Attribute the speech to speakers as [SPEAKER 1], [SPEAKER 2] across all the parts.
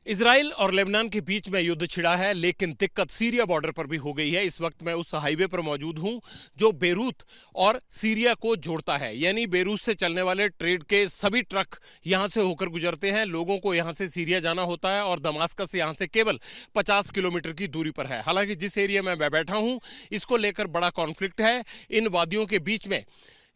[SPEAKER 1] Israel और Lebanon के बीच में युद्ध छिड़ा है, लेकिन दिक्कत सीरिया बॉर्डर पर भी हो गई है। इस वक्त मैं उस हाईवे पर मौजूद हूं जो बेरूत और सीरिया को जोड़ता है। यानी बेरूत से चलने वाले ट्रेड के सभी ट्रक यहां से होकर गुजरते हैं। लोगों को यहां से सीरिया जाना होता है और दमास्कस यहां से केवल 50 किलोमीटर की दूरी पर है। हालांकि जिस एरिया में मैं बैठा हूं, इसको लेकर बड़ा कॉन्फ्लिक्ट है इन वादियों के बीच में।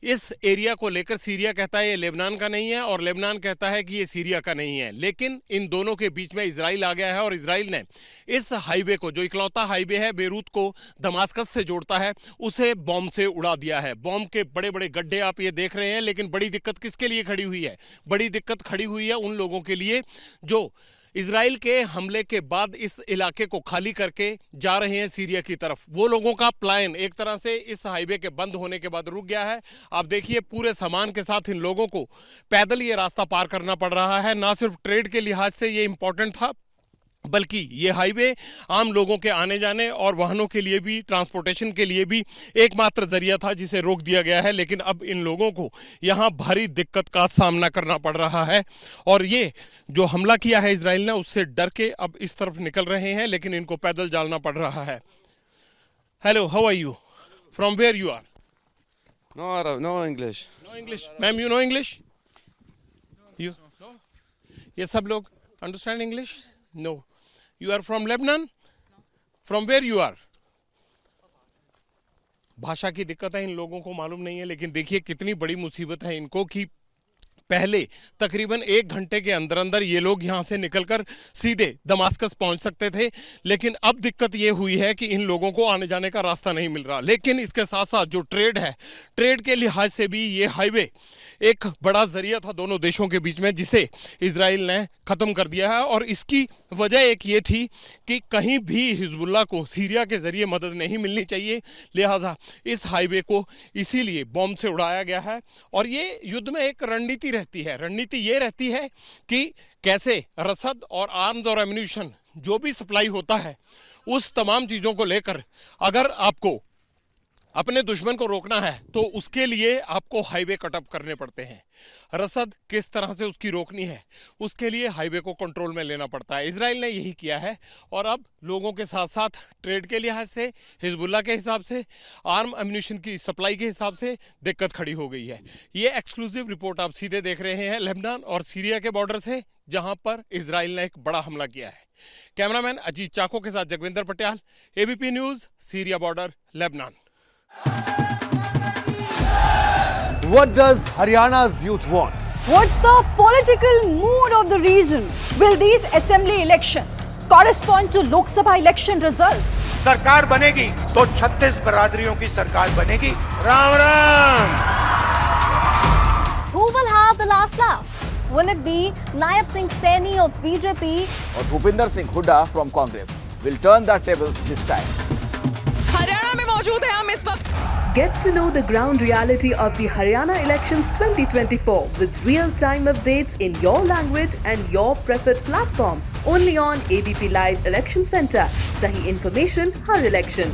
[SPEAKER 1] इस एरिया को लेकर सीरिया कहता है ये लेबनान का नहीं है और लेबनान कहता है कि ये सीरिया का नहीं है। लेकिन इन दोनों के बीच में इजराइल आ गया है और इजराइल ने इस हाईवे को, जो इकलौता हाईवे है बेरूत को दमास्कस से जोड़ता है, उसे बॉम्ब से उड़ा दिया है। बॉम्ब के बड़े बड़े गड्ढे आप ये देख रहे हैं। लेकिन बड़ी दिक्कत किसके लिए खड़ी हुई है? बड़ी दिक्कत खड़ी हुई है उन लोगों के लिए जो इजराइल के हमले के बाद इस इलाके को खाली करके जा रहे हैं सीरिया की तरफ। वो लोगों का प्लान एक तरह से इस हाईवे के बंद होने के बाद रुक गया है। आप देखिए, पूरे सामान के साथ इन लोगों को पैदल ये रास्ता पार करना पड़ रहा है। ना सिर्फ ट्रेड के लिहाज से ये इंपॉर्टेंट था, बल्कि ये हाईवे आम लोगों के आने जाने और वाहनों के लिए भी, ट्रांसपोर्टेशन के लिए भी एकमात्र जरिया था जिसे रोक दिया गया है। लेकिन अब इन लोगों को यहां भारी दिक्कत का सामना करना पड़ रहा है और ये जो हमला किया है इजराइल ने, उससे डर के अब इस तरफ निकल रहे हैं, लेकिन इनको पैदल जाना पड़ रहा है। Hello, how are you? From where you are?
[SPEAKER 2] No Arab, no English.
[SPEAKER 1] No English? Ma'am, you know English? You know? ये सब लोग understand English? No. You are from Lebanon? No. From where you are? भाषा की दिक्कत है, इन लोगों को मालूम नहीं है। लेकिन देखिए कितनी बड़ी मुसीबत है इनको कि पहले तकरीबन 1 घंटे के अंदर अंदर ये लोग यहां से निकलकर सीधे दमास्कस पहुंच सकते थे। लेकिन अब दिक्कत ये हुई है कि इन लोगों को आने जाने का रास्ता नहीं मिल रहा। लेकिन इसके साथ साथ जो ट्रेड है, ट्रेड के लिहाज से भी ये हाईवे एक बड़ा जरिया था दोनों देशों के बीच में, जिसे इजराइल ने खत्म कर दिया है। और इसकी वजह एक ये थी कि कहीं भी हिजबुल्लाह को सीरिया के जरिए मदद नहीं मिलनी चाहिए, लिहाजा इस हाईवे को इसीलिए बॉम्ब से उड़ाया गया है। और ये युद्ध में एक रणनीति रहती है। रणनीति ये रहती है कि कैसे रसद और आर्म्स और एम्यूनिशन जो भी सप्लाई होता है, उस तमाम चीजों को लेकर अगर आपको अपने दुश्मन को रोकना है तो उसके लिए आपको हाईवे कटअप करने पड़ते हैं। रसद किस तरह से उसकी रोकनी है, उसके लिए हाईवे को कंट्रोल में लेना पड़ता है। इजराइल ने यही किया है और अब लोगों के साथ साथ ट्रेड के लिहाज से, हिजबुल्लाह के हिसाब से, आर्म एम्यूनिशन की सप्लाई के हिसाब से दिक्कत खड़ी हो गई है। ये एक्सक्लूसिव रिपोर्ट आप सीधे देख रहे हैं लेबनान और सीरिया के बॉर्डर से, जहां पर इजराइल ने एक बड़ा हमला किया है। कैमरामैन अजीत चाको के साथ Jagvinder Patial, ABP News, Syria border, Lebanon.
[SPEAKER 3] What does Haryana's youth want?
[SPEAKER 4] What's the political mood of the region? Will these assembly elections correspond to Lok Sabha election results?
[SPEAKER 5] सरकार बनेगी तो 36 बरादरियों की सरकार बनेगी। Ram Ram.
[SPEAKER 6] Who will have the last laugh? Will it be Naib Singh Saini of BJP
[SPEAKER 7] or Bhupinder Singh Hooda from Congress? Will turn the tables this time.
[SPEAKER 8] Haryana में मौजूद है हम इस वक्त।
[SPEAKER 9] Get to know the ground reality of the Haryana elections 2024 with real-time updates in your language and your preferred platform. Only on ABP Live Election Center. Sahi information, har election.